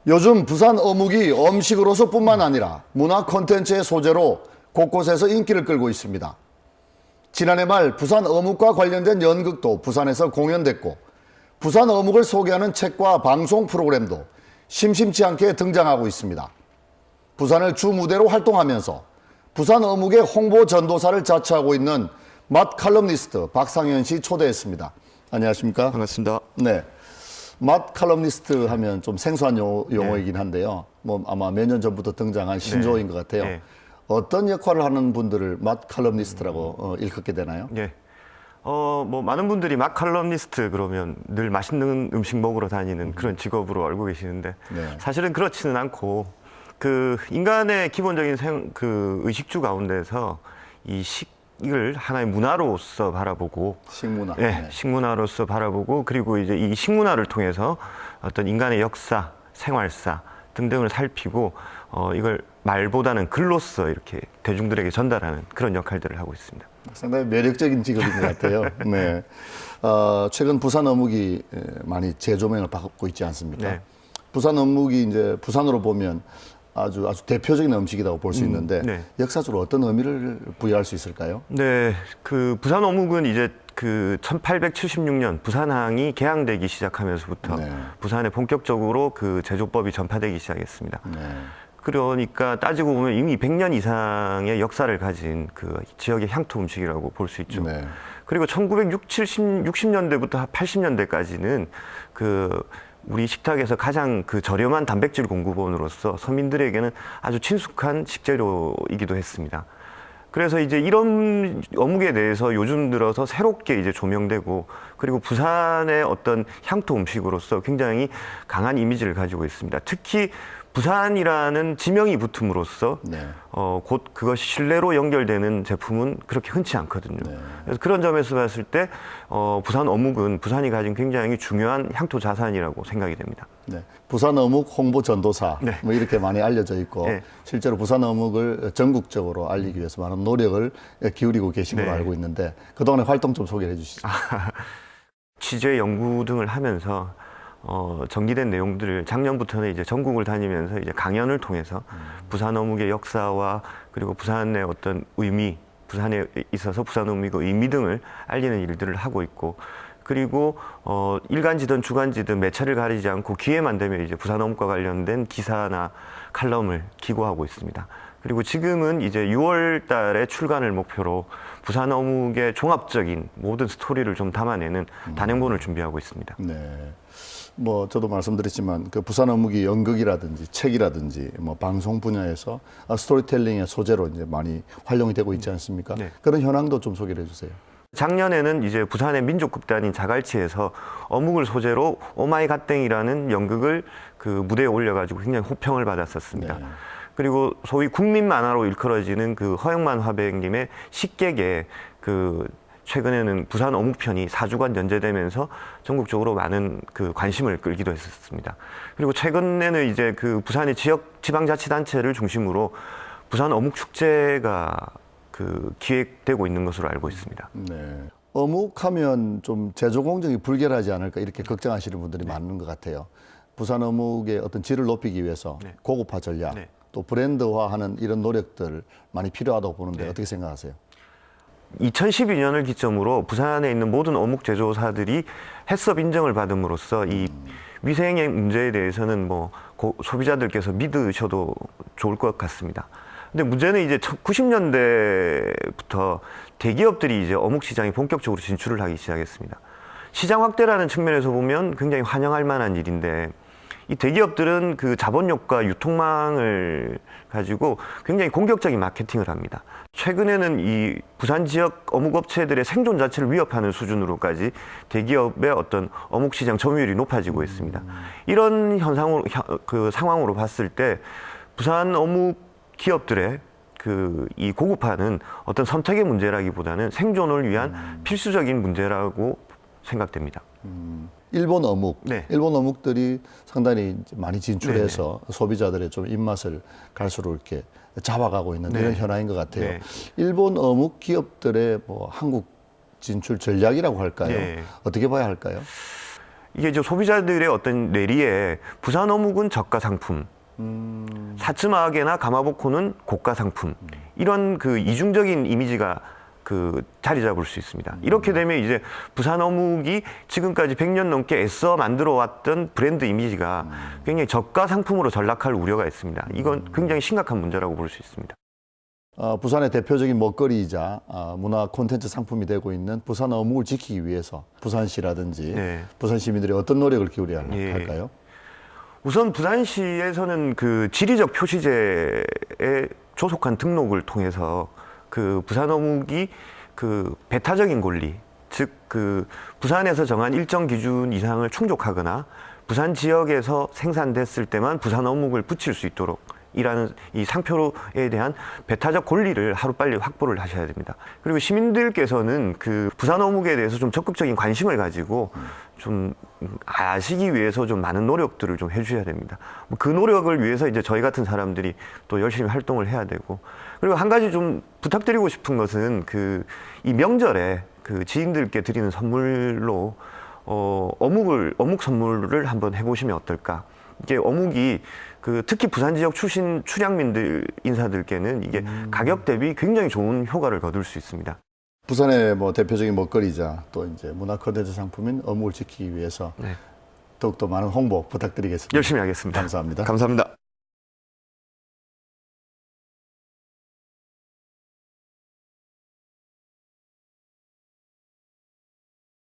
요즘 부산 어묵이 음식으로서뿐만 아니라 문화 콘텐츠의 소재로 곳곳에서 인기를 끌고 있습니다. 지난해 말 부산 어묵과 관련된 연극도 부산에서 공연됐고 부산 어묵을 소개하는 책과 방송 프로그램도 심심치 않게 등장하고 있습니다. 부산을 주 무대로 활동하면서 부산 어묵의 홍보 전도사를 자처하고 있는 맛 칼럼니스트 박상현 씨 초대했습니다. 안녕하십니까? 반갑습니다. 네. 맛 칼럼니스트 하면 좀 생소한 용어이긴 한데요. 뭐 아마 몇 년 전부터 등장한 신조어인 것 같아요. 네. 어떤 역할을 하는 분들을 맛 칼럼니스트라고 일컫게 되나요? 예. 뭐 많은 분들이 맛 칼럼니스트 그러면 늘 맛있는 음식 먹으러 다니는 그런 직업으로 알고 계시는데 네. 사실은 그렇지는 않고 그 인간의 기본적인 그 의식주 가운데서 이 식을 하나의 문화로서 바라보고 식문화. 예, 네. 식문화로서 바라보고 그리고 이제 이 식문화를 통해서 어떤 인간의 역사, 생활사 등등을 살피고 이걸 말보다는 글로써 이렇게 대중들에게 전달하는 그런 역할들을 하고 있습니다. 상당히 매력적인 직업인 것 같아요. 네. 최근 부산 어묵이 많이 재조명을 받고 있지 않습니까? 네. 부산 어묵이 이제 부산으로 보면 아주 대표적인 음식이라고 볼 수 있는데 네. 역사적으로 어떤 의미를 부여할 수 있을까요? 네, 그 부산 어묵은 이제 그 1876년 부산항이 개항되기 시작하면서부터 네. 부산에 본격적으로 그 제조법이 전파되기 시작했습니다. 네. 그러니까 따지고 보면 이미 100년 이상의 역사를 가진 그 지역의 향토 음식이라고 볼 수 있죠. 네. 그리고 1960년대부터 80년대까지는 그 우리 식탁에서 가장 그 저렴한 단백질 공급원으로서 서민들에게는 아주 친숙한 식재료이기도 했습니다. 그래서 이제 이런 어묵에 대해서 요즘 들어서 새롭게 이제 조명되고 그리고 부산의 어떤 향토 음식으로서 굉장히 강한 이미지를 가지고 있습니다. 특히 부산이라는 지명이 붙음으로써 네. 곧 그것이 신뢰로 연결되는 제품은 그렇게 흔치 않거든요. 네. 그래서 그런 점에서 봤을 때 부산 어묵은 부산이 가진 굉장히 중요한 향토 자산이라고 생각이 됩니다. 네. 부산 어묵 홍보 전도사 네. 뭐 이렇게 많이 알려져 있고 네. 실제로 부산 어묵을 전국적으로 알리기 위해서 많은 노력을 기울이고 계신 걸로 네. 알고 있는데 그동안의 활동 좀 소개해 주시죠. 취재 연구 등을 하면서 전기된 내용들을 작년부터는 이제 전국을 다니면서 이제 강연을 통해서 부산 어묵의 역사와 그리고 부산의 어떤 의미, 부산에 있어서 부산 어묵의 의미 등을 알리는 일들을 하고 있고 그리고 일간지든 주간지든 매체를 가리지 않고 기회만 되면 이제 부산 어묵과 관련된 기사나 칼럼을 기고하고 있습니다. 그리고 지금은 이제 6월 달에 출간을 목표로 부산 어묵의 종합적인 모든 스토리를 좀 담아내는 단행본을 준비하고 있습니다. 네. 뭐 저도 말씀드렸지만 그 부산 어묵이 연극이라든지 책이라든지 뭐 방송 분야에서 스토리텔링의 소재로 이제 많이 활용이 되고 있지 않습니까? 네. 그런 현황도 좀 소개를 해주세요. 작년에는 이제 부산의 민족극단인 자갈치에서 어묵을 소재로 오마이 갓땡이라는 연극을 그 무대에 올려가지고 굉장히 호평을 받았었습니다. 네. 그리고 소위 국민 만화로 일컬어지는 그 허영만 화백님의 식객에 그 최근에는 부산 어묵편이 4주간 연재되면서 전국적으로 많은 그 관심을 끌기도 했었습니다. 그리고 최근에는 이제 그 부산의 지방자치단체를 중심으로 부산 어묵 축제가 그 기획되고 있는 것으로 알고 있습니다. 네. 어묵하면 좀 제조 공정이 불결하지 않을까 이렇게 걱정하시는 분들이 많은 것 같아요. 부산 어묵의 어떤 질을 높이기 위해서 네. 고급화 전략, 네. 또 브랜드화하는 이런 노력들 많이 필요하다고 보는데 네. 어떻게 생각하세요? 2012년을 기점으로 부산에 있는 모든 어묵 제조사들이 해썹 인정을 받음으로써 이 위생의 문제에 대해서는 뭐 소비자들께서 믿으셔도 좋을 것 같습니다. 근데 문제는 이제 90년대부터 대기업들이 이제 어묵 시장에 본격적으로 진출을 하기 시작했습니다. 시장 확대라는 측면에서 보면 굉장히 환영할 만한 일인데 이 대기업들은 그 자본력과 유통망을 가지고 굉장히 공격적인 마케팅을 합니다. 최근에는 이 부산 지역 어묵 업체들의 생존 자체를 위협하는 수준으로까지 대기업의 어떤 어묵 시장 점유율이 높아지고 있습니다. 이런 그 상황으로 봤을 때 부산 어묵 기업들의 그 이 고급화는 어떤 선택의 문제라기보다는 생존을 위한 필수적인 문제라고 생각됩니다. 일본 어묵, 네. 일본 어묵들이 상당히 이제 많이 진출해서 소비자들의 좀 입맛을 갈수록 이렇게 잡아가고 있는 네. 이런 현황인 것 같아요. 네. 일본 어묵 기업들의 뭐 한국 진출 전략이라고 할까요? 네. 어떻게 봐야 할까요? 이게 이제 소비자들의 어떤 뇌리에 부산 어묵은 저가 상품, 사츠마하게나 가마보코는 고가 상품, 이런 그 이중적인 이미지가 그 자리 잡을 수 있습니다. 이렇게 되면 이제 부산 어묵이 지금까지 100년 넘게 애써 만들어 왔던 브랜드 이미지가 굉장히 저가 상품으로 전락할 우려가 있습니다. 이건 굉장히 심각한 문제라고 볼 수 있습니다. 부산의 대표적인 먹거리이자 문화 콘텐츠 상품이 되고 있는 부산 어묵을 지키기 위해서 부산시라든지 네. 부산 시민들이 어떤 노력을 기울여야 예. 할까요? 우선 부산시에서는 그 지리적 표시제에 조속한 등록을 통해서 그 부산 어묵이 그 배타적인 권리, 즉 그 부산에서 정한 일정 기준 이상을 충족하거나 부산 지역에서 생산됐을 때만 부산 어묵을 붙일 수 있도록 이라는 이 상표에 대한 배타적 권리를 하루빨리 확보를 하셔야 됩니다. 그리고 시민들께서는 그 부산 어묵에 대해서 좀 적극적인 관심을 가지고 좀 아시기 위해서 좀 많은 노력들을 좀 해주셔야 됩니다. 그 노력을 위해서 이제 저희 같은 사람들이 또 열심히 활동을 해야 되고, 그리고 한 가지 좀 부탁드리고 싶은 것은 그 이 명절에 그 지인들께 드리는 선물로 어묵 선물을 한번 해보시면 어떨까? 이게 어묵이 그 특히 부산 지역 출신 출향민들 인사들께는 이게 가격 대비 굉장히 좋은 효과를 거둘 수 있습니다. 부산의 뭐 대표적인 먹거리자 또 이제 문화 콘텐츠 상품인 어묵을 지키기 위해서 네. 더욱더 많은 홍보 부탁드리겠습니다. 열심히 하겠습니다. 감사합니다. 감사합니다.